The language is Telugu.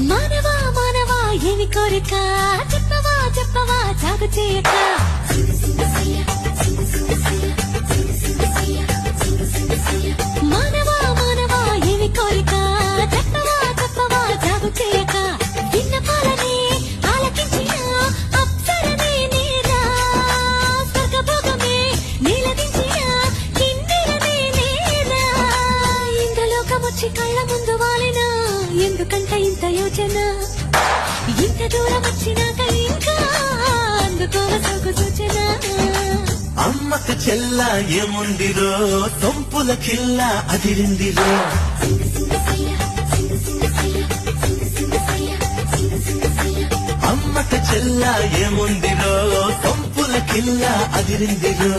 మానవా మానవా ఏమి కోరిక చెప్పవా చెప్పవా జాగు చేయక మానవా మానవా ఏమి కోరిక చెప్పవా చెప్పవా జాగు చేయక విన్నపాలని ఆలకించిన అప్సరనే నేరా స్వర్గభోగమే నీలదించిన కిన్నెరనే నేరా ఇంద్రలోకమొచ్చి కళ్ళ ముందు వాలినా ఎందుకంట ఇంత యోచన ఇంత దూరం వచ్చినాక ఇంకా అందుకోవ సోకు సూచన అమ్మకు చెల్ల ఏముందిరో సొంపుల కిల్ల అదిరిందిరో అమ్మకు చెల్ల ఏముందిరో సొంపుల కిల్ల అదిరిందిరో